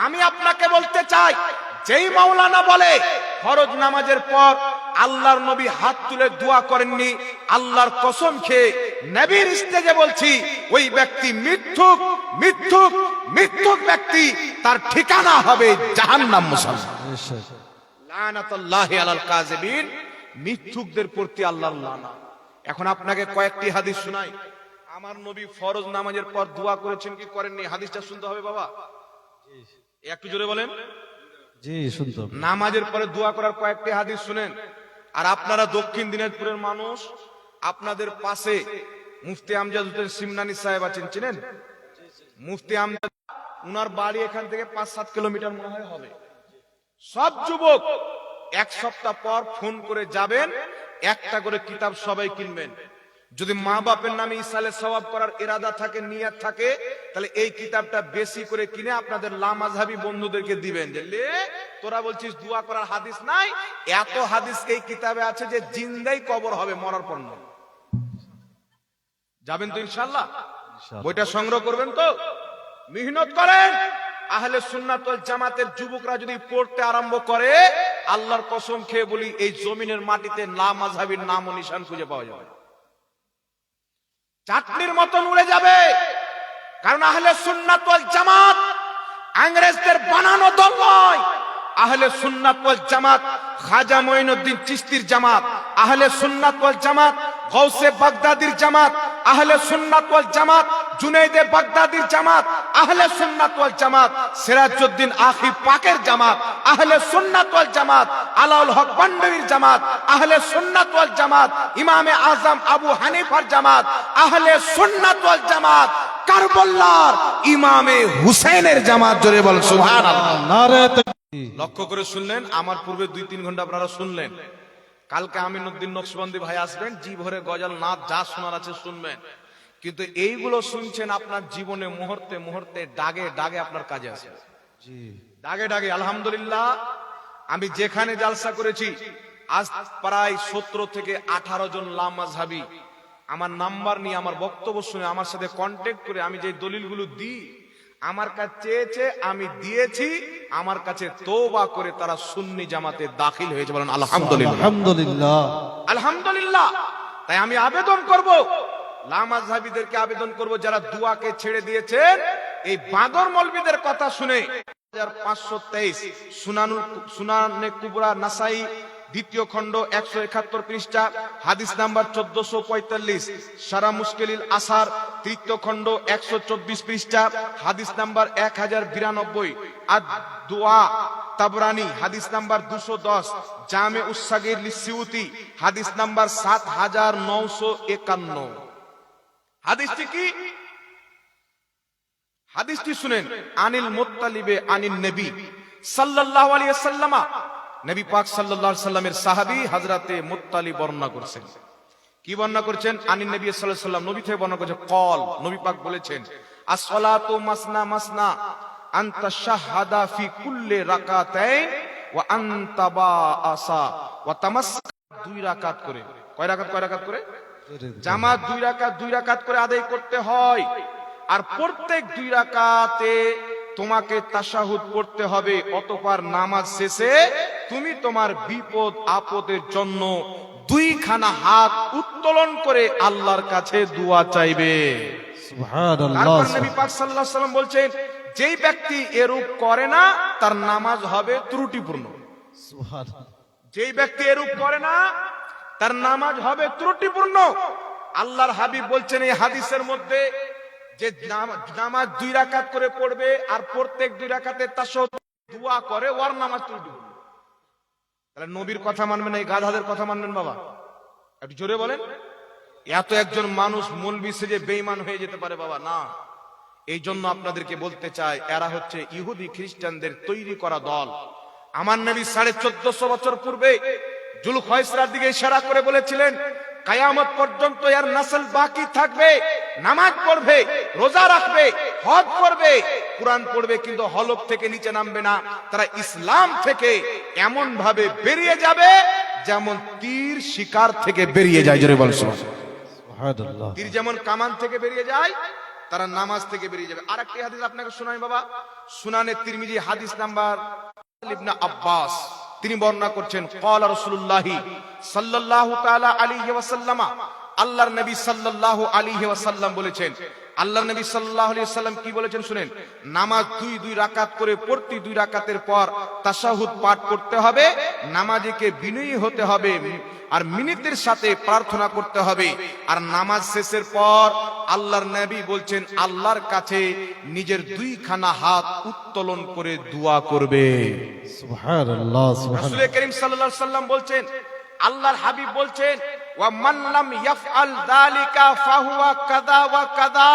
আমি আপনাকে বলতে চাই, যেই মাওলানা বলে ফরজ নামাজের পর আল্লাহর নবী হাত তুলে দোয়া করেননি, আল্লাহর কসম খেয়ে নবীর স্টেজে বলছি, ওই ব্যক্তি মিথ্যুক, মিথ্যুক, মিথ্যুক ব্যক্তি, তার ঠিকানা হবে জাহান্নাম। মুসলমান, লানাতুল্লাহি আলাল কাযিবিন, মিথ্যুকদের প্রতি আল্লাহর লানত। এখন আপনাকে কয়েকটি হাদিস শোনাই। আমার নবী ফরজ নামাজের পর দোয়া করেছেন কি করেননি, হাদিসটা শুনতে হবে বাবা। একটু জোরে বলেন। জি, শুনতে হবে। নামাজের পরে দোয়া করার কয়েকটি হাদিস শুনেন। আর আপনারা দক্ষিণ দিনাজপুরের মানুষ, আপনাদের পাশে মুফতি আমজাদ হোসেন সিমনানি সাহেব আছেন, চিনেন? মুফতি আমজাদ, উনার বাড়ি এখান থেকে 5-7 কিলোমিটার মনে হয় হবে। সব যুবক এক সপ্তাহ পর ফোন করে যাবেন, একটা করে কিতাব সবাই কিনবেন। যদি মা বাপের নামে ইসালে সওয়াব করার ইরাদা থাকে, নিয়ত থাকে, তাহলে এই কিতাবটা বেশি করে কিনে আপনাদের লামাযহাবী বন্ধুদেরকে দিবেন। যে লে, তোরা বলছিস দোয়া করার হাদিস নাই, এত হাদিস এই কিতাবে আছে যে জিন্দাই কবর হবে, মরার পর নয়। যাবেন তো ইনশাআল্লাহ? বইটা সংগ্রহ করবেন তো? মেহনত করেন। আহলে সুন্নাত ওয়াল জামাতের যুবকরা যদি পড়তে আরম্ভ করে, আল্লাহর কসম খেয়ে বলি, এই জমিনের মাটিতে লামাযহাবীর নাম ও নিশান খুঁজে পাওয়া যাবে, চাটনির মতন উড়ে যাবে। কারণ আহলে সুন্নাত ওয়াল জামাত ইংরেজদের বানানো দল নয়। আহলে সুন্নাত ওয়াল জামাত খাজা মঈনুদ্দিন চিশতির জামাত, আহলে সুন্নাত ওয়াল জামাত গৌসে বাগদাদির জামাত, আহলে সুন্নাত ওয়াল জামাত জুনাইদে বাগদাদির জামাত, আহলে সুন্নাত ওয়াল জামাত সিরাজউদ্দিন আখি পাকের জামাত, আহলে সুন্নাত ওয়াল জামাত আলাউল হক পান্ডবীর জামাত, আহলে সুন্নাত ওয়াল জামাত ইমামে আজম আবু হানিফার জামাত, আহলে সুন্নাত ওয়াল জামাত কারবালার ইমামে হুসাইনের জামাত। জোরে বল সুবহানাল্লাহ। নারে তাকবীর। লক্ষ্য করে শুনলেন, আমার পূর্বে 2-3 ঘন্টা আপনারা শুনলেন। কালকে আমিনুদ্দিন নকশবন্দি ভাই আসবেন, জি ভরে গজল নাচ যা শোনার আছে শুনবেন। কিন্তু এইগুলো শুনছেন আপনার জীবনে মুহূর্তে মুহূর্তে দাগে দাগে আপনার কাজে আসে। জি, দাগে দাগে। আলহামদুলিল্লাহ, আমি যেখানে জালসা করেছি আজ প্রায় 17 থেকে 18 জন লামাযহাবী আমার নাম্বার নিয়ে, আমার বক্তব্য শুনে আমার সাথে কন্ট্যাক্ট করে, আমি যে দলিলগুলো দিই আমার কাছে চেয়েছে, আমি দিয়েছি, আমার কাছে তওবা করে তারা সুন্নি জামাতে দাখিল হয়েছে। বলেন আলহামদুলিল্লাহ। আলহামদুলিল্লাহ, আলহামদুলিল্লাহ। তাই আমি আবেদন করব, লামাযহাবীদেরকে আবেদন করব, যারা দুয়াকে ছেড়ে দিয়েছেন, এই বাদর মৌলবীদের কথা শুনে 1523 সুনানে কুবরা নাসাই দ্বিতীয় খণ্ড 171 পৃষ্ঠা হাদিস নাম্বার 1445, সারা মুশকিলিল আসার তৃতীয় খণ্ড 124 পৃষ্ঠা হাদিস নাম্বার 1092, আর দুআ তাবরানি হাদিস নাম্বার 210, জামে উস-সাগীর লিসিউতি হাদিস নাম্বার 7951। হাদিসটি কি? হাদিসটি শুনেন। আনিল মুত্তালিবে আনিন নবী সাল্লাল্লাহু আলাইহি ওয়াসাল্লাম, নবী পাক সাল্লাল্লাহু আলাইহি সাল্লামের সাহাবী হযরতে মুত্তালিব বর্ণনা করছেন। কি বর্ণনা করছেন? আনিন নবী সাল্লাল্লাহু আলাইহি ওয়াসাল্লাম, নবী থেকে বর্ণনা করেছেন, কল, নবী পাক বলেছেন, as-salatu masna masna anta shahada fi kulli রাকাতাইন ওয়া আনতা বাআসা ওয়া তামাসসাক। 2 রাকাত করে। কয় রাকাত? কয় রাকাত করে? জামাত 2 রাকাত 2 রাকাত করে আদায় করতে হয়। আর প্রত্যেক 2 রাকাতে তোমাকে তাশাহুদ পড়তে হবে। অতঃপর নামাজ শেষে তুমি তোমার বিপদ আপদের জন্য 2 খানা হাত উত্তোলন করে আল্লাহর কাছে দোয়া চাইবে। সুবহানাল্লাহ। তারপর নবী পাক সাল্লাল্লাহু আলাইহি ওয়াসাল্লাম বলছেন, যেই ব্যক্তি এরূপ করে না তার নামাজ হবে ত্রুটিপূর্ণ। সুবহানাল্লাহ। যেই ব্যক্তি এরূপ করে না তার নামাজ হবে ত্রুটিপূর্ণ। আল্লাহর হাবিব বলছেন এই হাদিসের মধ্যে, যে নামাজ 2 রাকাত করে পড়বে আর প্রত্যেক 2 রাকাতে তাশাহুদ দোয়া করে, ওর নামাজ ত্রুটিপূর্ণ। তাহলে নবীর কথা মানবেন, এই গাধাদের কথা মানবেন বাবা? একটু জোরে বলেন। এত একজন মানুষ মৌলবি সেজে বেঈমান হয়ে যেতে পারে বাবা? না। এই জন্য আপনাদেরকে বলতে চাই, এরা হচ্ছে ইহুদি খ্রিস্টানদের তৈরি করা দল। আমার নবী 1450 বছর পূর্বে জুলখাইসরার দিকে ইশারা করে বলেছিলেন, কিয়ামত পর্যন্ত এর নসল বাকি থাকবে, নামাজ পড়বে, রোজা রাখবে, হজ করবে, কুরআন পড়বে, কিন্তু হলক থেকে নিচে নামবে না। তারা ইসলাম থেকে এমন ভাবে বেরিয়ে যাবে যেমন তীর শিকার থেকে বেরিয়ে যায়। জোরে বল সুবহানাল্লাহ। সুবহানাল্লাহ। তীর যেমন কামান থেকে বেরিয়ে যায়, তারা নামাজ থেকে বেরিয়ে যাবে। আরেকটি হাদিস আপনাকে শোনাই বাবা, সুনানে তিরমিজি হাদিস নাম্বার ইবনে আব্বাস তিনি বর্ণনা করছেন, ক্বালা রাসূলুল্লাহি সাল্লাল্লাহু তাআলা আলাইহি ওয়াসাল্লাম, আল্লাহর নবী সাল্লাল্লাহু আলাইহি ওয়াসাল্লাম বলেছেন, আল্লাহর নবী সাল্লাল্লাহু আলাইহি ওয়াসাল্লাম কি বলেছেন শুনেন, নামাজ দুই রাকাত করে প্রতি 2 রাকাতের পর তাশাহুদ পাঠ করতে হবে, নামাজীকে বিনয়ী হতে হবে আর মিনিতের সাথে প্রার্থনা করতে হবে, আর নামাজ শেষের পর আল্লাহর নবী বলছেন আল্লাহর কাছে নিজের 2খানা হাত উত্তোলন করে দোয়া করবে। সুবহানাল্লাহ, রাসূল সুবহানাল্লাহ। করিম সাল্লাল্লাহু আলাইহি ওয়াসাল্লাম বলছেন, আল্লাহর হাবিব বলছেন, ওয়া মান লাম ইয়াফআল যালিকা ফাহুয়া কাযা ওয়া কাযা,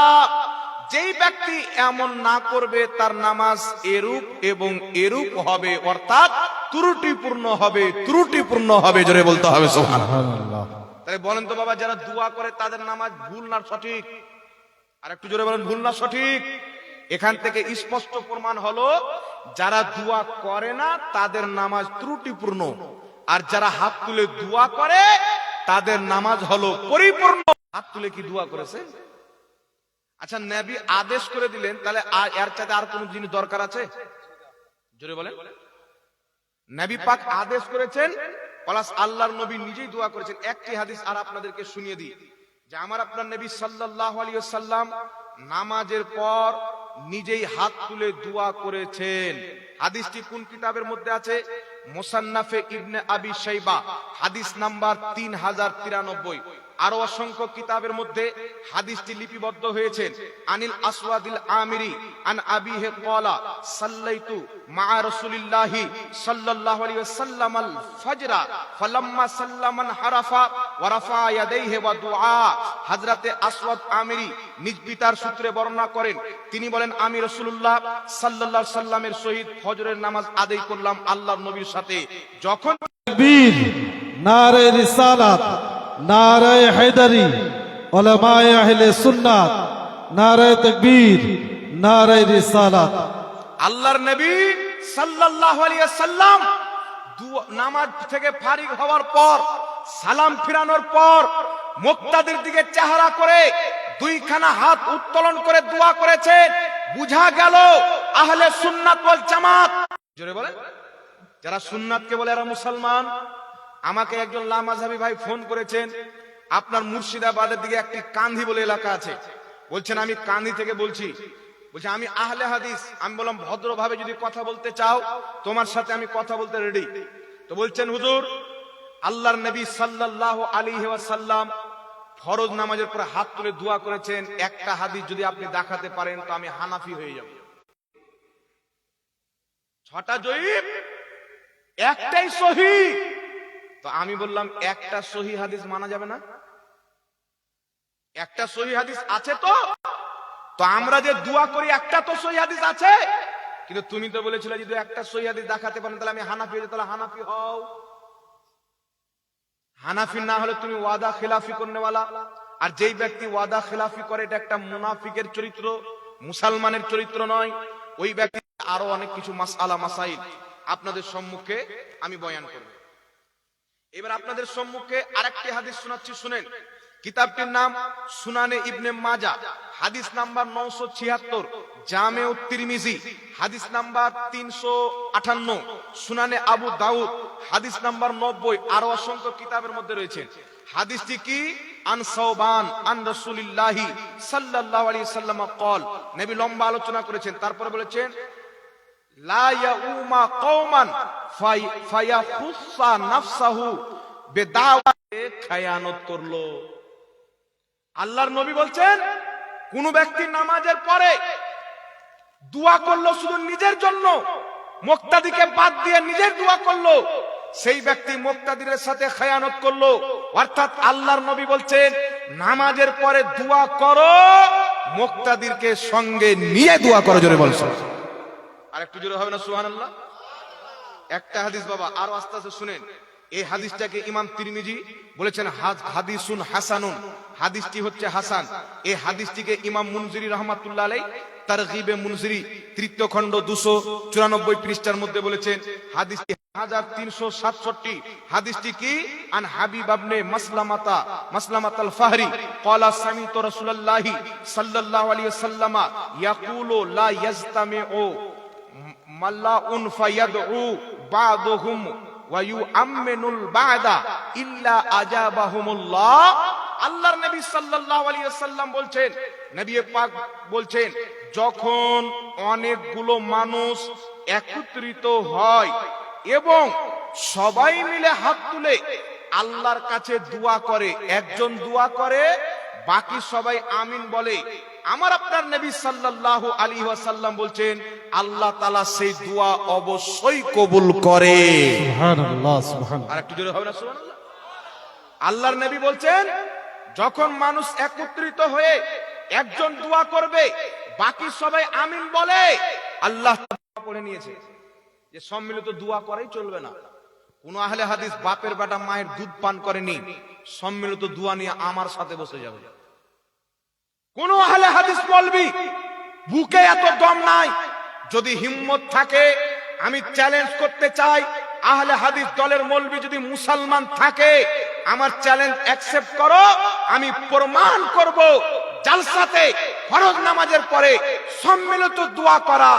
যেই ব্যক্তি এমন না করবে তার নামাজ এরূপ এবং এরূপ হবে, অর্থাৎ ত্রুটিপূর্ণ হবে, ত্রুটিপূর্ণ হবে। জোরে বলতে হবে সুবহানাল্লাহ। সুবহানাল্লাহ। তাহলে বলেন তো বাবা, যারা দোয়া করে তাদের নামাজ ভুল না সঠিক? আর একটু জোরে বলেন, ভুল না সঠিক? এখান থেকে স্পষ্ট প্রমাণ হলো যারা দোয়া করে না তাদের নামাজ ত্রুটিপূর্ণ, আর যারা হাত তুলে দোয়া করে তাদের নামাজ হলো পরিপূর্ণ। হাত তুলে কি দোয়া করেছে? আচ্ছা, নবী আদেশ করে দিলেন, তাহলে এর চাইতে আর কোন জিনিস দরকার আছে? জোরে বলেন। নবী পাক আদেশ করেছেন, প্লাস আল্লাহর নবী নিজেই দোয়া করেছেন। একটি হাদিস আর আপনাদেরকে শুনিয়ে দিই, যে আমার আপনার নবী সাল্লাল্লাহু আলাইহি ওয়াসাল্লাম নামাজের পর নিজেই হাত তুলে দোয়া করেছেন। হাদিসটি কোন কিতাবের মধ্যে আছে? মুসান্নাফে ইবনে আবি শাইবা হাদিস নাম্বার 3093। আরো অসংখ্য কিতাবের মধ্যে হাদিসটি লিপিবদ্ধ হয়েছে। আনিল আসওয়াদিল আমিরি আন আবিহি ক্বালা সাল্লাইতু মা রাসূলিল্লাহি সাল্লাল্লাহু আলাইহি ওয়াসাল্লাম আল ফাজরা ফালাম্মা সাল্লামান হারাফা ওয়া রাফা ইয়াদাইহি ওয়া দুআ। হযরতে আসওয়াদ আমিরি নিজ পিতার সূত্রে বর্ণনা করেন, তিনি বলেন, আমি রাসূলুল্লাহ সাল্লাল্লাহু আলাইহি সাল্লামের সহিত ফজরের নামাজ আদায় করলাম আল্লাহর নবীর সাথে। যখন তাকবীর, নারে রিসালাত, নারে হায়দারি, উলামায়ে আহলে সুন্নাত, নারে তাকবীর, নারে রিসালাত। আল্লাহর নবী সাল্লাল্লাহু আলাইহি ওয়াসাল্লাম নামাজ থেকে ফারিগ হওয়ার পর সালাম ফিরানোর পর মুক্তাদির দিকে চেহারা করে 2খানা হাত উত্তোলন করে দোয়া করেছেন। বুঝা গেল আহলে সুন্নাত ওয়াল জামাত। জোরে বলেন, যারা সুন্নাতকে বলে এরা মুসলমান। আমাকে একজন লামাযহাবী ভাই ফোন করেছেন, আপনার মুর্শিদাবাদের দিকে একটি কান্ধি বলে এলাকা আছে, বলছেন আমি কান্ধি থেকে বলছি। বলছে আমি আহলে হাদিস। আমি বললাম ভদ্রভাবে যদি কথা বলতে চাও তোমার সাথে আমি কথা বলতে রেডি। তো বলছেন হুজুর, আল্লাহর নবী সাল্লাল্লাহু আলাইহি ওয়াসাল্লাম ফরজ নামাজের পরে হাত তুলে দোয়া করেছেন, একটা হাদিস যদি আপনি দেখাতে পারেন তো আমি হানাফি হয়ে যাব। 6টা জয়ীফ, একটাই সহিহ। তো আমি বললাম একটা সহিহ হাদিস মানা যাবে না? একটা সহিহ হাদিস আছে তো? তো আমরা যে দোয়া করি একটা তো সহিহ হাদিস আছে, কিন্তু তুমি তো বলেছিলে যদি একটা সহিহ হাদিস দেখাতে পারেন তাহলে আমি হানাফি হয়ে যাব। তাহলে হানাফি হও। হানাফি না হলে তুমি ওয়াদা খিলাফি করনেওয়ালা। আর যেই ব্যক্তি ওয়াদা খিলাফি করে এটা একটা মুনাফিকের চরিত্র, মুসলমানের চরিত্র নয়। ওই ব্যক্তি আরো অনেক কিছু মাসআলা মাসাইল আপনাদের সম্মুখে আমি বয়ান করব। এবার আপনাদের সম্মুখে আরেকটি হাদিস শোনাচ্ছি, শুনেন। কিতাবটির নাম সুনানে ইবনে মাজাহ, হাদিস নাম্বার 976, জামেউত তিরমিজি হাদিস নাম্বার 358, সুনানে আবু দাউদ হাদিস নাম্বার 90, আরো অসংখ্য কিতাবের মধ্যে রয়েছে। হাদিসটি কি? আন সাওবান আন রাসূলিল্লাহি সাল্লাল্লাহু আলাইহি ওয়াসাল্লাম قال, নবী লম্বা আলোচনা করেছেন, তারপরে বলেছেন লা ইয়াউমা কওমান ফায়াখুসা নাফসাহু বিদাওয়াতে খায়ানত করলো। আল্লাহর নবী বলছেন কোন ব্যক্তি নামাজের পরে দোয়া করলো শুধু নিজের জন্য, মুক্তাদিকে বাদ দিয়ে নিজের দোয়া করলো, সেই ব্যক্তি মুক্তাদিরের সাথে খায়ানত করলো। অর্থাৎ আল্লাহর নবী বলছেন নামাজের পরে দোয়া করো, মুক্তাদিরকে সঙ্গে নিয়ে দোয়া করো। জোরে বলছো, আর একটু জোরে হবে না সুবহানাল্লাহ? একটা হাদিস বাবা, আরো আস্তে আস্তে শুনেন। এই হাদিসটাকে ইমাম তিরমিজি বলেছেন হাদিসুন হাসানুন, হাদিসটি হচ্ছে হাসান। এই হাদিসটিকে ইমাম মুনজিরি রাহমাতুল্লাহ আলাইহি তারগিবে মুনজিরি তৃতীয় খণ্ড 294 পৃষ্ঠার মধ্যে বলেছেন হাদিসটি 1367 হাদিসটি কি আন হাবিব ইবনে মাসলামাতাল ফাহরি ক্বালা সামিতু রাসূলুল্লাহি সাল্লাল্লাহু আলাইহি ওয়াসাল্লাম ইয়াকুলু লা ইয়াজতামিউ মাল্লাউন ফায়াদউ বা'দুহুম ওয়া ইউআম্মিনুল বা'দা ইল্লা আজাবাহুমুল্লাহ। আল্লাহর নবী সাল্লাল্লাহু আলাইহি ওয়াসাল্লাম বলছেন, নবী পাক বলছেন, যখন অনেকগুলো মানুষ একত্রিত হয় এবং সবাই মিলে হাত তুলে আল্লাহর কাছে দোয়া করে, একজন দোয়া করে বাকি সবাই আমিন বলে, আমার আপনার নবী সাল্লাল্লাহু আলাইহি ওয়াসাল্লাম বলছেন আল্লাহ তাআলা সেই দোয়া অবশ্যই কবুল করে। সুবহানাল্লাহ, সুবহানাল্লাহ। আর একটু জোরে হবে না সুবহানাল্লাহ? আল্লাহর নবী বলছেন যখন মানুষ একত্রিত হয়ে একজন দোয়া করবে বাকি সবাই আমিন বলে, আল্লাহ পড়ে নিয়েছে যে সম্মিলিত দোয়া করেই চলবে না। কোন আহলে হাদিস বাপের বেটা মায়ের দুধ পান করেনি সম্মিলিত দোয়া নিয়ে আমার সাথে বসে যাবে। কোন আহলে হাদিস বলবি বুকে এত দম নাই, যদি হিম্মত থাকে আমি চ্যালেঞ্জ করতে চাই, আহলে হাদিস দলের মৌলবি যদি মুসলমান থাকে আমার চ্যালেঞ্জ অ্যাকসেপ্ট করো, আমি প্রমাণ করব জালসাতে ফরজ নামাজের পরে সম্মিলিত দোয়া করা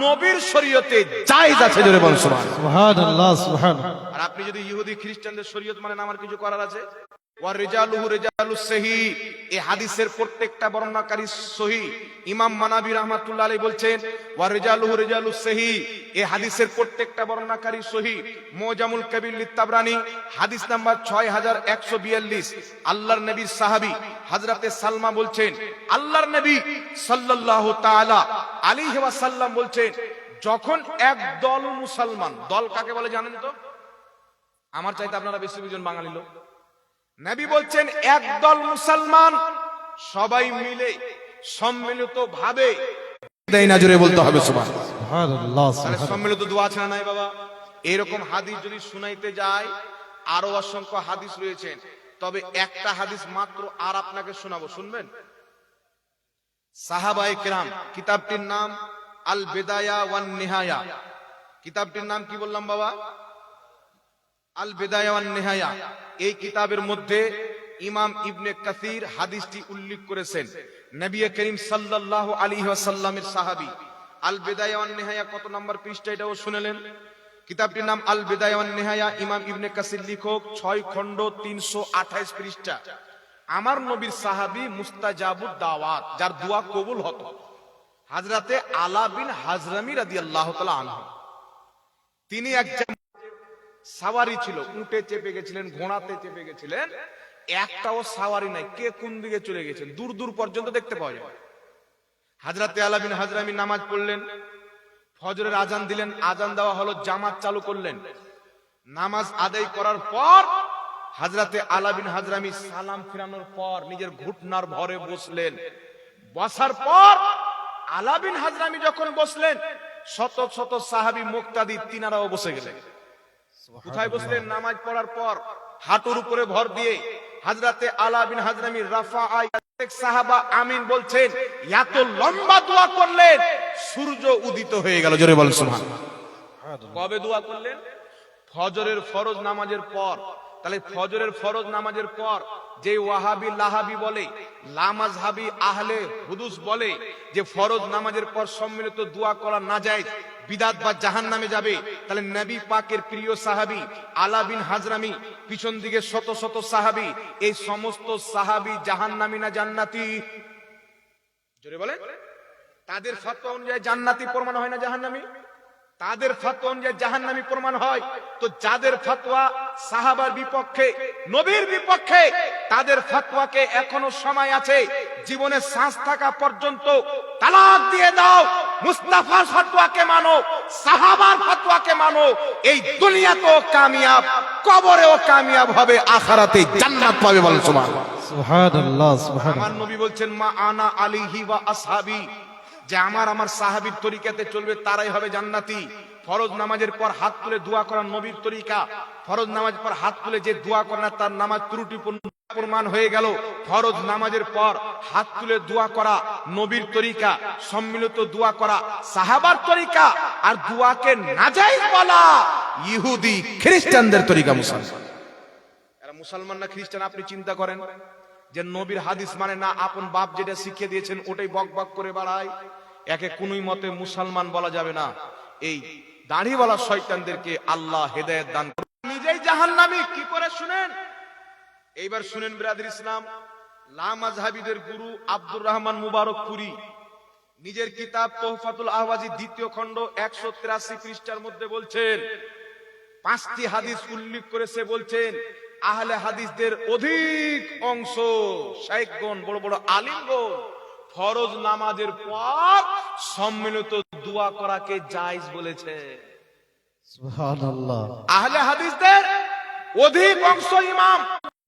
নবীর শরীয়তে জায়েজ আছে। জোরে বলুন সুবহানাল্লাহ। সুবহানাল্লাহ, সুবহানাল্লাহ। আর আপনি যদি ইহুদি খ্রিস্টানদের শরীয়ত মানে আমার কিছু করার আছে? ওয়া রিজালুহু রিজালুস সহিহ, এই হাদিসের প্রত্যেকটা বর্ণনাকারী সহিহ। ইমাম মানাবী রাহমাতুল্লাহ আলাইহি বলছেন ওয়া রিজালুহু রিজালুস সহিহ, এই হাদিসের প্রত্যেকটা বর্ণনাকারী সহিহ। মুজামুল কবির লিতাবরানী হাদিস নাম্বার 6142। আল্লাহর নবীর সাহাবী হযরতে সালমা বলছেন আল্লাহর নবী সাল্লাল্লাহু তাআলা আলাইহি ওয়াসাল্লাম বলছেন যখন এক দল মুসলমান, দল কাকে বলে জানেন তো? আমার চাইতে আপনারা বেশি বুঝেন বাঙালি লোক। নবী বলছেন একদল মুসলমান সবাই মিলে সম্মিলিত ভাবে দেয় না, জোরে বলতে হবে সুবহানাল্লাহ। সুবহানাল্লাহ, তাহলে সুবহানাল্লাহ। সম্মিলিত দোয়া আছে না নাই বাবা? এরকম হাদিস যদি শুনাইতে যায় আরো অসংখ্য হাদিস রয়েছে, তবে একটা হাদিস মাত্র আর আপনাকে শোনাবো, শুনবেন? সাহাবায়ে কেরাম, কিতাবটির নাম আল বিদায়া ওয়ান নিহায়া। কিতাবটির নাম কি বললাম বাবা? আল বিদায়া ওয়ান নিহায়া। এই কিতাবের মধ্যে ইমাম ইবনে কাসির হাদিসটি উল্লেখ করেছেন। নবী করিম সাল্লাল্লাহু আলাইহি ওয়াসাল্লামের সাহাবী। আল বিদায়া ওয়ান নিহায়া কত নম্বর পৃষ্ঠা এটাও শুনলেন? কিতাবটির নাম আল বিদায়া ওয়ান নিহায়া, ইমাম ইবনে কাসির লেখক, 6 খণ্ড 328 পৃষ্ঠা। আমার নবীর সাহাবী মুস্তাজাবুদ দাওয়াত, যার দোয়া কবুল হতো, হযরতে আলা বিন হাজরামি রাদিয়াল্লাহু তাআলা আনহু। তিনি একজন সাওয়ারি ছিল, উটে চেপে গেছিলেন, ঘোড়াতে চেপে গেছিলেন, একটাও সাওয়ারি নাই, কে কোন দিকে চলে গেছেন দূর দূর পর্যন্ত দেখতে পাওয়া যায়। হযরতে আলা বিন হাজরামি নামাজ পড়লেন, ফজরের আজান দিলেন, আজান দেওয়া হলো, জামাত চালু করলেন। নামাজ আদায় করার পর হযরতে আলা বিন হাজরামি সালাম ফিরানোর পর নিজের ঘুটনার ভরে বসলেন। বসার পর আলা বিন হাজরামি যখন বসলেন, শত শত সাহাবী মুক্তাদি তিনারাও বসে গেলেন। কোথায় বসলেন? নামাজ পড়ার পর হাঁটুর উপরে ভর দিয়ে হযরতে আলা বিন হাজরামি রাফাআ, এক সাহাবা আমিন বলছেন, এত লম্বা দোয়া করলেন সূর্য উদিত হয়ে গেল। জোরে বলেন সুবহানাল্লাহ। কবে দোয়া করলেন? ফজরের ফরজ নামাজের পর। তাহলে ফজরের ফরজ নামাজের পর যে ওয়াহাবি লাহাবি বলে, লামাজহাবি আহলে হুদুস বলে যে ফরজ নামাজের পর সম্মিলিত দোয়া করা নাজায়েজ, বিদাত বা জাহান্নামে যাবে, তাহলে নবী পাকের প্রিয় সাহাবী আলা বিন হাজরামি, পিছন দিকে শত শত সাহাবী, এই সমস্ত সাহাবী জাহান্নামী না জান্নাতি? জোরে বলেন। তাদের ফতোয়া অনুযায়ী জান্নাতি প্রমাণ হয় না জাহান্নামী? তাদের ফতোয়া অনুযায়ী জাহান্নামী প্রমাণ হয়। তো যাদের ফতোয়া সাহাবার বিপক্ষে, নবীর বিপক্ষে, তাদের ফতোয়াকে এখনো সময় আছে, জীবনে শ্বাস থাকা পর্যন্ত তালাক দিয়ে দাও। মুস্তাফার ফতোয়াকে মানো, সাহাবার ফতোয়াকে মানো, এই দুনিয়াতেও কামিয়াব, কবরেও কামিয়াব হবে, আখিরাতে জান্নাত পাবে। বলেন সুবহানাল্লাহ। সুবহানাল্লাহ, সুবহানাল্লাহ। আমার নবী বলছেন মা আনা আলাইহি ওয়া আসহাবি, যে আমার সাহাবীর তরিকাতে চলবে তারাই হবে জান্নাতি। ফরজ নামাজের পর হাত তুলে দোয়া করা নবীর তরিকা, ফরজ নামাজের পর হাত তুলে যে দোয়া করে না তার নামাজ ত্রুটিপূর্ণ প্রমাণ হয়ে গেল। ফরজ নামাজের পর হাত তুলে দোয়া করা নবীর তরিকা, সম্মিলিত দোয়া করা সাহাবার তরিকা, আর দোয়াকে নাজায়েজ বলা ইহুদি খ্রিস্টানদের তরিকা। মুসলমান এরা মুসলমান না খ্রিস্টান আপনি চিন্তা করেন। যে নবীর হাদিস মানে না, আপন বাপ যেটা শিখিয়ে দিয়েছেন ওটাই বক বক করে বাড়ায়, একে কোনই মতে মুসলমান বলা যাবে না। এই দাড়িওয়ালা শয়তানদেরকে আল্লাহ হেদায়েত দান করুন। নিজেই জাহান্নামী কি করে শুনেন, এইবার শুনেন বিরাদর ইসলাম। লামাযহাবীদের গুরু আব্দুর রহমান মুবারকপুরী নিজের কিতাব তোহফাতুল আহওয়াজি দ্বিতীয় খণ্ড 183 পৃষ্ঠার মধ্যে বলছেন, 5টি হাদিস উল্লেখ করেছে। বলছেন আহলে হাদিসদের অধিক অংশ শাইখগণ, বড় বড় আলিমগণ ফরজ নামাজের পর সম্মিলিত দোয়া করাকে জায়েজ বলেছে। সুবহানাল্লাহ। আহলে হাদিসদের অধিক অংশ ইমাম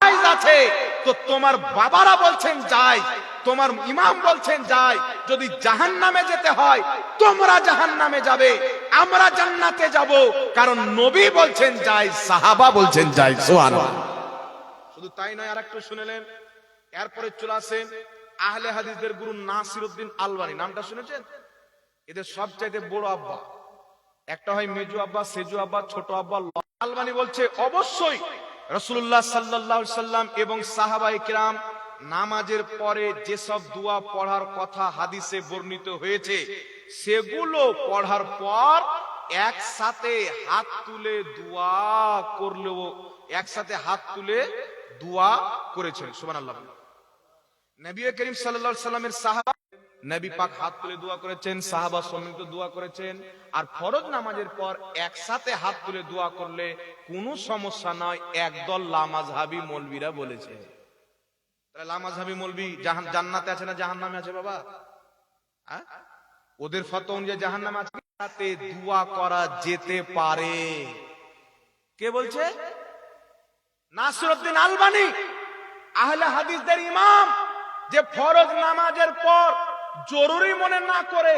জায়েজ আছে, তো তোমার বাবারা বলছেন জায়েজ, তোমার ইমাম বলছেন জায়েজ। যদি জাহান্নামে যেতে হয় তোমরা জাহান্নামে যাবে, আমরা জান্নাতে যাব, কারণ নবী বলছেন জায়েজ, সাহাবা বলছেন জায়েজ। সুবহানাল্লাহ। শুধু তাই নয়, আরেকটু শুনলেন। এরপরে চলে আসেন আহলে হাদিসদের গুরু নাসিরউদ্দিন আলবানী, নামটা শুনেছেন? এদের সবচাইতে বড় আব্বা, একটা হয় মেজু আব্বা, সেজু আব্বা, ছোট আব্বা। আলবানী বলছে অবশ্যই রাসূলুল্লাহ সাল্লাল্লাহু আলাইহি সাল্লাম এবং সাহাবায়ে কিরাম নামাজের পরে যেসব দোয়া পড়ার কথা হাদিসে বর্ণিত হয়েছে সেগুলো পড়ার পর একসাথে হাত তুলে দোয়া করলেও একসাথে হাত তুলে দোয়া করেছেন। সুবহানাল্লাহ। নবী করিম সাল্লাল্লাহু আলাইহি সাল্লামের সাহাবা নবী পাক হাত তুলে দোয়া করেছেন, সাহাবা সম্মিলিত দোয়া করেছেন। আর ফরজ নামাজের পর একসাথে হাত তুলে দোয়া করলে কোনো সমস্যা নয়, একদল লামাযহাবী মৌলবীরা বলেছে। তাহলে লামাযহাবী মৌলবী জান্নাতে আছে না জাহান্নামে আছে বাবা? হ্যাঁ, ওদের ফতোয়া অনুযায়ী জাহান্নামে আছে, তাতে দোয়া করা যেতে পারে। কে বলছে? নাসিরউদ্দিন আলবানী, আহলে হাদিসদের ইমাম, যে ফরজ নামাজের পর জরুরি মনে না করে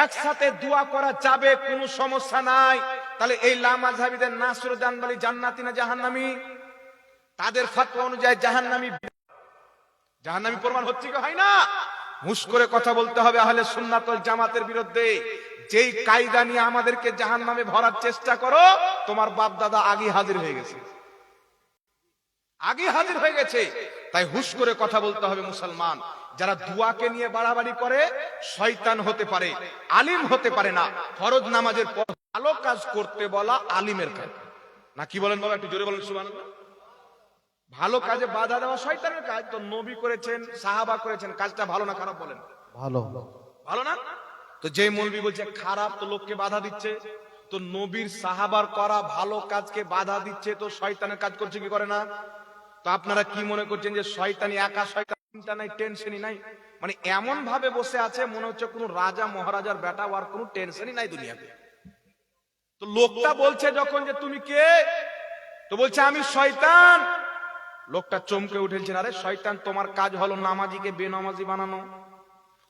একসাথে দোয়া করা যাবে, কোনো সমস্যা নাই। তাহলে এই লামাযহাবীদের নাসিরউদ্দিন আলবানী জান্নাতি না জাহান্নামী? তাদের ফতোয়া অনুযায়ী জাহান্নামী। জাহান্নামী প্রমাণ হচ্ছে কি হয় না? হুঁশ করে কথা বলতে হবে আহলে সুন্নাত ওয়াল জামাতের বিরুদ্ধে। যেই কায়দা নিয়ে আমাদেরকে জাহান্নামে ভরার চেষ্টা করো, তোমার বাপ দাদা আগে হাজির হয়ে গেছে, আগে হাজির হয়ে গেছে। তাই হুঁশ করে কথা বলতে হবে। মুসলমান যারা দুয়াকে নিয়ে বাড়াবাড়ি করে শয়তান হতে পারে, আলিম হতে পারে না। ফরজ নামাজের পর ভালো কাজ করতে বলা আলিমের কাজ না। কি বলেন বাবা? একটু জোরে বলেন সুবহানাল্লাহ। ভালো কাজে বাধা দেওয়া শয়তানের কাজ। তো নবী করেছেন, সাহাবা করেছেন, কাজটা ভালো না খারাপ বলেন? ভালো। ভালো না? তো যে মৌলবী বলছে খারাপ, তো লোককে বাধা দিচ্ছে। তো নবীর সাহাবার করা ভালো কাজকে বাধা দিচ্ছে, তো শয়তানের কাজ করছে কি করে না? তো আপনারা কি মনে করছেন যে শয়তানি একা শয়তান, চিন্তা নাই, টেনশনই নাই? মানে এমন ভাবে বসে আছে মনে হচ্ছে কোন রাজা মহারাজার বেটা, আর কোনো টেনশনই নাই দুনিয়াতে। তো লোকটা বলছে যখন যে তুমি কে, তো বলছে আমি শয়তান। লোকটা চমকে উঠেছেন, আরে শয়তান, তোমার কাজ হলো নামাজিকে বেনামাজি বানানো,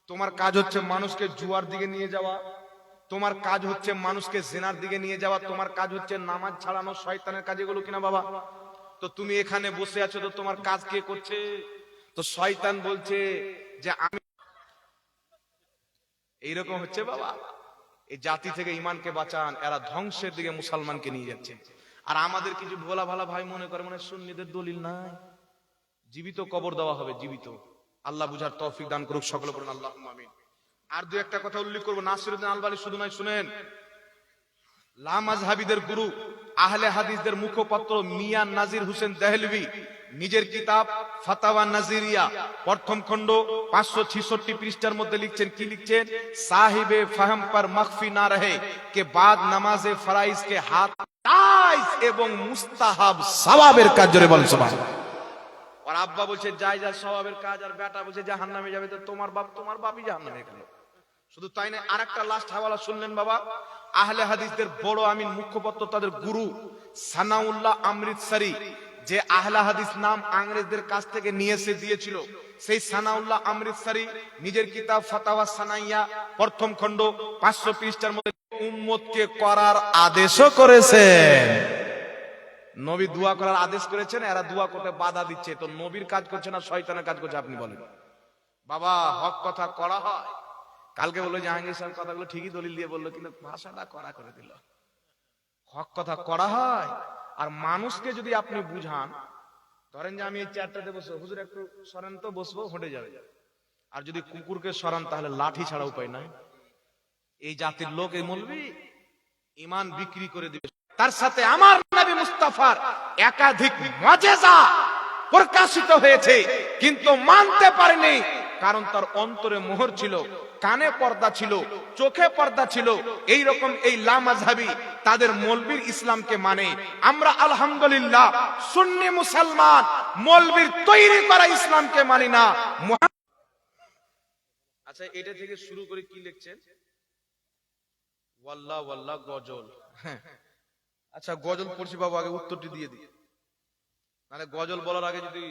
তোমার কাজ হচ্ছে মানুষকে জুয়ার দিকে নিয়ে যাওয়া, তোমার কাজ হচ্ছে মানুষকে জিনার দিকে নিয়ে যাওয়া, তোমার কাজ হচ্ছে নামাজ ছাড়ানো। শয়তানের কাজ এগুলো কিনা বাবা? তো তুমি এখানে বসে আছো, তো তোমার কাজ কে করছে? তো শয়তান বলছে যে আমি। এইরকম হচ্ছে বাবা। এই জাতি থেকে ইমানকে বাঁচান, এরা ধ্বংসের দিকে মুসলমানকে নিয়ে যাচ্ছে। আর আমাদের কিছু ভোলা ভালা ভাই মনে করে মানে সুন্নিদের দলিল নাই, জীবিত কবর দেওয়া হবে, জীবিত। আল্লাহ বুঝার তৌফিক দান করুক, সকলে বলুন আল্লাহুম্মা আমিন। আর দুই একটা কথা উল্লেখ করবো। নাসিরউদ্দিন আলবানী শুধু নয়, শুনেন, লামাযহাবীদের গুরু আহলে হাদিসদের মুখপাত্র মিয়া নাজির হোসেন দেহলভী নিজের কিতাব ফাতাওয়া নাজিরিয়া প্রথম খণ্ড 566 পৃষ্ঠার মধ্যে লিখছেন, কি লিখছেন? সাহিবে ফাহম পর মখফি না রহে কে বাদ নামাজে ফরাইজ কে হাত জায়েজ এবং মুস্তাহাব সওয়াবের কাজ। জোরে বলেন সুবহানাল্লাহ। আর আব্বা বলছে জায়েজ আর সওয়াবের কাজ, আর বেটা বলছে জাহান্নামে যাবে। তো তোমার বাপই জাহান্নামে গেল। শুধু তাই না, আরেকটা লাস্ট হাওয়ালা শুনলেন বাবা। আহলে হাদিসদের বড় আমিন মুখপাত্র তাদের গুরু সানাউল্লাহ অমৃতসরি, যে আহলে হাদিস নাম ইংরেজদের কাছ থেকে নিয়ে এসে দিয়েছিল, সেই সানাউল্লাহ অমৃতসরি নিজের কিতাব ফাতাওয়া সানাইয়া প্রথম খণ্ড 500 পৃষ্ঠার মধ্যে উম্মতকে করার আদেশও করেছেন। নবী দোয়া করার আদেশ করেছেন, এরা দোয়া করতে বাধা দিচ্ছে। তো নবীর কাজ করছে না শয়তানের কাজ করছে? আপনি বলেন। বাবা হক কথা করা হয়। কালকে বললো জাহাঙ্গীর সাহেব কথাগুলো ঠিকই দলিল দিয়ে বললো, কিন্তু ভাষাটা কড়া করে দিল। হক কথা করা হয়। আর মানুষকে যদি আপনি বুঝান, ধরেন যে আমি এই চেয়ারটাতে বসবো, হুজুর একটু সরেন তো, বসবো, হেঁটে যাবে। আর যদি কুকুরকে সরান তাহলে লাঠি ছাড়া উপায় নাই। এই জাতির লোক এই মৌলবি ঈমান বিক্রি করে দিবে। তার সাথে আমার নবী মুস্তাফার একাধিক মুজিজা প্রকাশিত হয়েছে, কিন্তু মানতে পারেনি, কারণ তার অন্তরে মোহর ছিল, কানে পর্দা ছিল, চোখে পর্দা ছিল। এই রকম এই লামাযহাবী তাদের মৌলবীর ইসলামকে মানে। আমরা আলহামদুলিল্লাহ সুন্নি মুসলমান মৌলবীর তৈরি করা ইসলামকে মানি না। আচ্ছা, এটা থেকে শুরু করে কি লিখছেন? ওয়াল্লাহ ওয়াল্লাহ গজল। আচ্ছা, গজল পড়ছি বাবু, আগে উত্তরটি দিয়ে দিই। মানে গজল বলার আগে যদি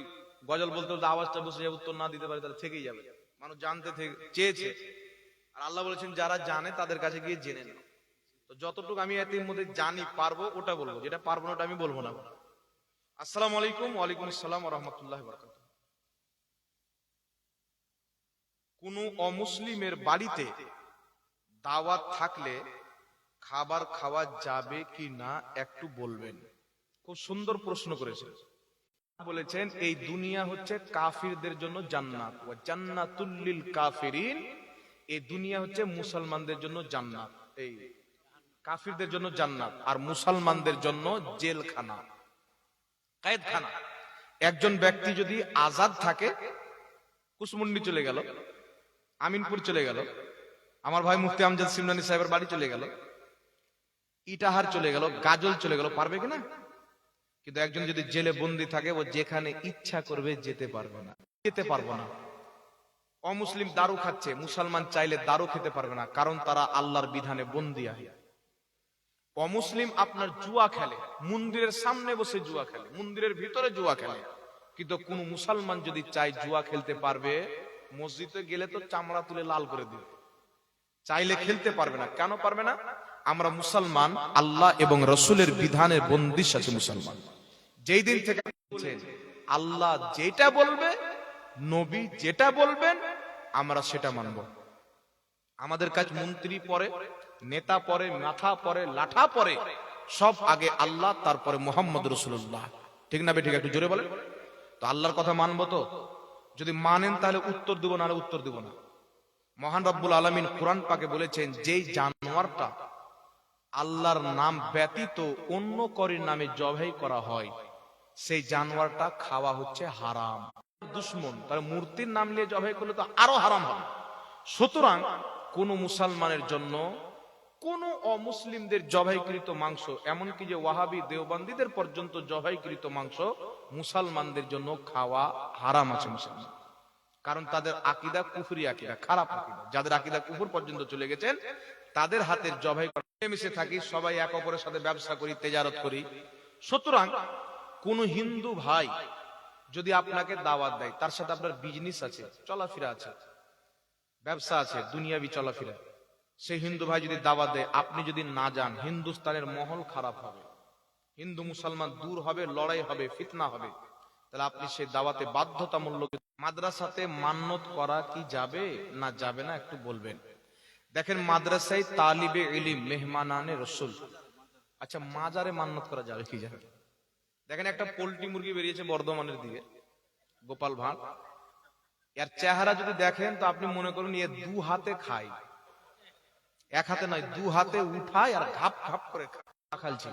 গজল বলতে বলতে আওয়াজটা বসে উত্তর না দিতে পারে তাহলে থেকেই যাবে। মানুষ জানতে চেয়েছে, আর আল্লাহ বলেছেন যারা জানে তাদের কাছে গিয়ে জেনে নেয়। তো যতটুকু আমি এর মধ্যে জানি পারবো ওটা বলবো, যেটা পারবো না ওটা আমি বলবো না। আসসালামু আলাইকুম। ওয়ালাইকুম আসসালাম ওয়া রাহমাতুল্লাহি ওয়া বারাকাতুহু। কোন অমুসলিমের বাড়িতে দাওয়াত থাকলে খাবার খাওয়া যাবে কি না একটু বলবেন। খুব সুন্দর প্রশ্ন করেছেন। বলেছেন এই দুনিয়া হচ্ছে কাফিরদের জন্য জান্নাত, ওয়া জান্নাতুল লিল কাফিরিন। এই দুনিয়া হচ্ছে মুসলমানদের জন্য জান্নাত, এই কাফিরদের জন্য জান্নাত, আর মুসলমানদের জন্য জেলখানা, কয়েদখানা। একজন ব্যক্তি যদি আজাদ থাকে, কুসমুন্ডি চলে গেল, আমিনপুর চলে গেল, আমার ভাই মুফতি আমজাদ সিমনানি সাহেবের বাড়ি চলে গেল, ইটাহার চলে গেল, গাজল চলে গেল, পারবে কিনা? কিন্তু একজন যদি জেলে বন্দী থাকে, ও যেখানে ইচ্ছা করবে যেতে পারবে না, যেতে পারবে না। অমুসলিম দারু খাচ্ছে, মুসলমান চাইলে দারু খেতে পারবে না, কারণ তারা আল্লাহর বিধানে বন্দী আছে। অমুসলিম আপনার জুয়া খেলে, মন্দিরের সামনে বসে জুয়া খেলে, মন্দিরের ভিতরে জুয়া খেলে, কিন্তু কোন মুসলমান যদি চায় জুয়া খেলতে পারবে, মসজিদে গেলে তো চামড়া তুলে লাল করে দিবে, চাইলে খেলতে পারবে না। কেন পারবে না? আমরা মুসলমান, আল্লাহ এবং রসুলের বিধানের বন্দিশ আছে মুসলমান। যেই দিন থেকে আল্লাহ যেটা বলবে, নবী যেটা বলবেন, আমরা সেটা মানব। আমাদের কাজ মন্ত্রী পরে, নেতা পরে, মাথা পরে, লাঠা পরে, সব আগে আল্লাহ, তারপরে মোহাম্মদ রাসূলুল্লাহ। ঠিক না বেঠিক? একটু জোরে বলেন তো। আল্লাহর কথা মানবো তো? যদি মানেন তাহলে উত্তর দিব, না উত্তর দিব না। মহান রব্বুল আলামিন কোরআন পাকে বলেছেন, যেই জানোয়ারটা আল্লাহর নাম ব্যতীত অন্য করির নামে জবাই করা হয়, সেই জানোয়ারটা খাওয়া হচ্ছে হারাম। দুশ্মন, তার মূর্তির নাম নিয়ে জবাই করলে তো আরো হারাম হবে। সুতরাং কোন মুসলমানের জন্য কোন অমুসলিমদের জবাইকৃত মাংস, এমনকি যে ওয়াহাবি দেওবন্দীদের পর্যন্ত জবাইকৃত মাংস, মুসলমানদের জন্য খাওয়া হারাম আছে মুসলমান। কারণ তাদের আকীদা কুফরি আকীদা, খারাপ আকীদা। যাদের আকীদা কুফর পর্যন্ত চলে গেছেন, তাদের হাতের জবাই করা। মিশে থাকি, সবাই এক অপরের সাথে ব্যবসা করি, তেজারত করি। সুতরাং কোন হিন্দু ভাই যদি আপনাকে দাওয়াত দেয়, তার সাথে আপনার বিজনেস আছে, চলাফেরা আছে, ব্যবসা আছে, দুনিয়াবি চলাফেরা, সেই হিন্দু ভাই যদি দাওয়াত দেয়, আপনি যদি না যান, হিন্দুস্তানের মহল খারাপ হবে, হিন্দু মুসলমান দূর হবে, লড়াই হবে, ফিতনা হবে। তাহলে আপনি সেই দাওয়াতে বাধ্যতামূলক। মাদ্রাসাতে মান্নত করা কি যাবে না যাবে না একটু বলবেন। দেখেন, মাদ্রাসায় তালিবে ইলম মেহমানানে রসুল। আচ্ছা, মাজারে মান্নত করা যাবে কি যাবে? দেখেন, একটা পোল্ট্রি মুরগি বেরিয়েছে বর্ধমানের দিকে, গোপাল ভাঁড়। এর চেহারা যদি দেখেন তো আপনি মনে করুন এ দু হাতে খায়, এক হাতে নয়, দু হাতে উঠায় আর ঘাপ ঘাপ করে খালছে।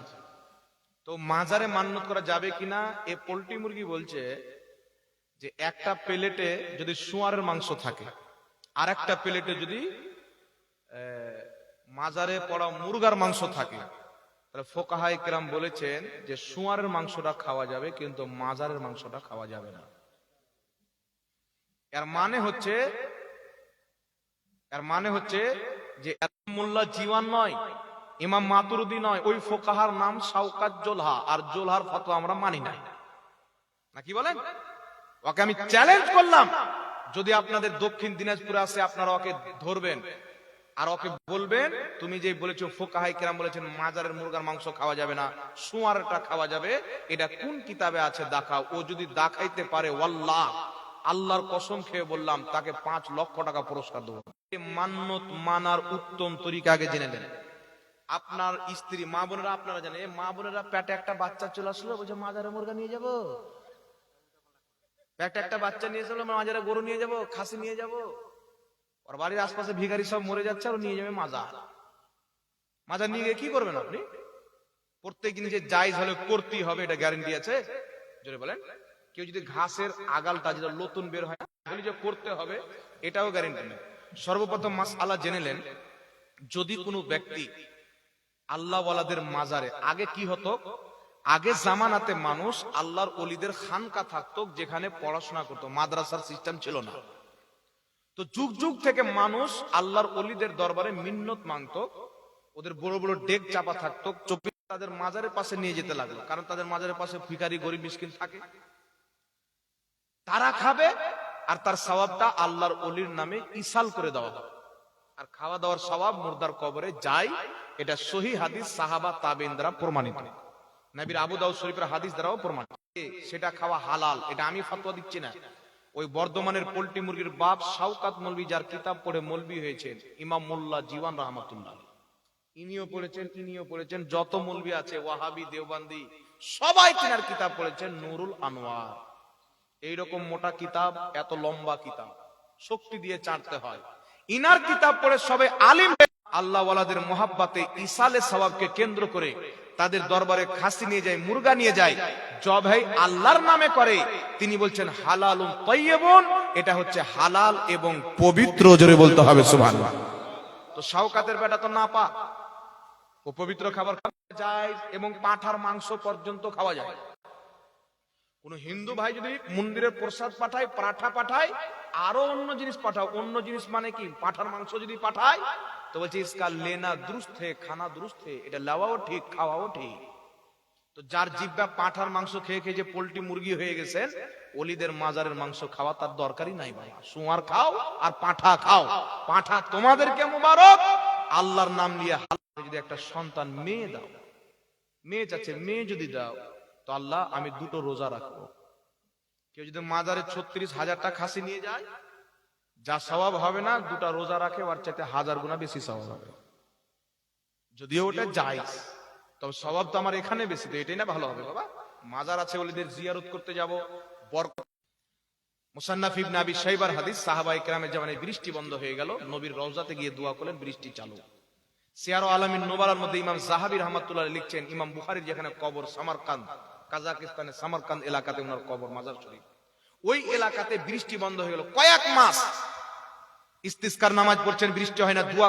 তো মাজারে মান্নত করা যাবে কিনা? এ পোল্ট্রি মুরগি বলছে যে একটা প্লেটে যদি শুয়ারের মাংস থাকে, আর একটা প্লেটে যদি মাজারে পড়া মুরগার মাংস থাকে, তাহলে ফোকাহায়ে কেরাম বলেছেন যে শুয়ারের মাংসটা খাওয়া যাবে, কিন্তু মাজারের মাংসটা খাওয়া যাবে না। এর মানে হচ্ছে যে মোল্লা জীওয়ান নয়, ইমাম মাতুরিদি নয়, ওই ফোকাহার নাম শাওকাত জোলহা, আর জোলহার ফতোয়া আমরা মানি না। নাকি বলেন? ওকে আমি চ্যালেঞ্জ করলাম, যদি আপনাদের দক্ষিণ দিনাজপুরে আসে আপনারা ওকে ধরবেন, আর ওকে বলবেন তুমি যে বলেছো ফুকাহায়ে কেরাম বলেছেন মাজারের মুরগার মাংস খাওয়া যাবে না, শুয়ারটা খাওয়া যাবে, এটা কোন কিতাবে আছে দেখাও। ও যদি দেখাইতে পারে ওয়াল্লাহ, আল্লাহর কসম খেয়ে বললাম, তাকে 5 লক্ষ টাকা পুরস্কার দেবো। মান্নত মানার উত্তম তরিকা আগে জেনে নেন। আপনার স্ত্রী, মা বোনেরা আপনারা জানেন, মা বোনেরা পেটে একটা বাচ্চা চলে আসলো, বলছে মাজারে মুরগা নিয়ে যাব, পেটে একটা বাচ্চা নিয়ে চলো মাজারে গরু নিয়ে যাব, খাসি নিয়ে যাব। ওর বাড়ির আশপাশে ভিখারি সব মরে যাচ্ছে, আর নিয়ে যাবে মাজার। মাজার নিয়ে গিয়ে কি করবেন আপনি? প্রত্যেক দিন যে জায়েজ হলে করতেই হবে, এটা গ্যারান্টি আছে? জোরে বলেন। কেউ যদি ঘাসের আগালটা যেটা নতুন বের হয় বলি যে করতে হবে, এটাও গ্যারান্টি নেই। সর্বপ্রথম মাসআলা জেনে নেন, যদি কোনো ব্যক্তি আল্লাহ ওয়ালাদের মাজারে, আগে কি হতো, আগে জামানাতে মানুষ আল্লাহর ওলিদের খানকা থাকতো যেখানে পড়াশোনা করতো, মাদ্রাসার সিস্টেম ছিল না। তো যুগ যুগ থেকে মানুষ আল্লাহর ওলিদের দরবারে মিন্নত মাংতো, ওদের বড় বড় ডেক চাপা থাকতো, তাদের মাজারের পাশে নিয়ে যেতে লাগলো, কারণ তাদের মাজারের পাশে ভিখারি গরিব মিসকিন থাকে, তারা খাবে আর তার সওয়াবটা আল্লাহর ওলির নামে ইসাল করে দেওয়া হবে। আর খাওয়া দাওয়ার সওয়াব মুর্দার কবরে যায়, এটা সহিহ হাদিস, সাহাবা তাবেঈন দ্বারা প্রমাণিত, নবীর আবু দাউদ শরীফের হাদিস দ্বারাও প্রমাণিত। সেটা খাওয়া হালাল, এটা আমি ফতোয়া দিচ্ছি না। ওই বর্ধমানের পোল্ট্রি মুরগির বাপ শাওকাত মৌলভী, যার কিতাব পড়ে মৌলভী হয়েছেন ইমাম মোল্লা জীবন রাহমাতুল্লাহ, ইনিও পড়েছেন, যত মৌলভী আছে ওয়াহাবি দেওবন্দি সবাই তিনার কিতাব পড়েছেন, নুরুল আনোয়ার। এইরকম মোটা কিতাব, এত লম্বা কিতাব, শক্তি দিয়ে চাটতে হয়। ইনার কিতাব পড়ে সবাই আলিম। আল্লাহ ওয়ালাদের মোহাব্বতে ইসালে সওয়াবকে কেন্দ্র করে তাদের দরবারে খাসি নিয়ে যায়, মুরগা নিয়ে যায়, জবাই আল্লাহর নামে করে। তিনি বলছেন হালালুন তাইয়্যিবুন, এটা হচ্ছে হালাল এবং পবিত্র। জোরে বলতে হবে সুবহানাল্লাহ। তো শাওকাতের বেটা তো না পা, ও পবিত্র খাবার খাওয়া যায় এবং পাঁঠার মাংস পর্যন্ত খাওয়া যায়। কোন হিন্দু ভাই যদি মন্দিরের প্রসাদ পাঠায়, পাঁঠা পাঠায়, আরো অন্য জিনিস পাঠাও, অন্য জিনিস মানে কি, পাঁঠার মাংস যদি পাঠায়, তো বলছে ইসকা লেনা দুরুস্ত হে, খানা দুরুস্ত হে, এটা লাওয়াও ঠিক, খাওয়াও ঠিক। তো যার জিহ্বা পাঁঠার মাংস খেয়ে খেয়ে যে পোল্ট্রি মুরগি হয়ে গেছেন, ওলিদের মাজারের মাংস খাওয়া তার দরকারই নাই বাবা। শুয়ার খাও আর পাঁঠা খাও, পাঁঠা তোমাদেরকে মুবারক। আল্লাহর নাম নিয়ে যদি একটা সন্তান মেয়ে দাও, মেয়ে চাচ্ছে, মেয়ে যদি দাও, তো আল্লাহ আমি 2টো রোজা রাখবো। কেউ যদি মাজারে 36,000টা খাসি নিয়ে যায়, যা সওয়াব হবে না, 2টা রোজা রাখে, ওর চাইতে 1000 গুণা বেশি সওয়াব হবে। যদিও ওটা জায়েজ, তবে সওয়াব তো আমার এখানে বেশি, তো এটাই না ভালো হবে বাবা। মাজার আছে ওলিদের জিয়ারত করতে যাব, বরকত। মুসান্নাফ ইবনে আবি শাইবার হাদিস, সাহাবায়ে কেরামের জামানায় বৃষ্টি বন্ধ হয়ে গেল, নবীর রওজাতে গিয়ে দোয়া করলেন, বৃষ্টি চালু। সিয়ার আলামিন নুবালার মধ্যে ইমাম যাহাবী রাহমাতুল্লাহ আলাইহি লিখছেন, ইমাম বুখারীর যেখানে কবর সামারকান্দ, কাজাকিস্তানের সামারকান্দ এলাকাতে ওনার কবর, মাজার শরীফ, ওই এলাকাতে বৃষ্টি বন্ধ হয়ে গেল কয়েক মাস। ইস্তিসকার নামাজ পড়ছেন, বৃষ্টি হয় না, দোয়া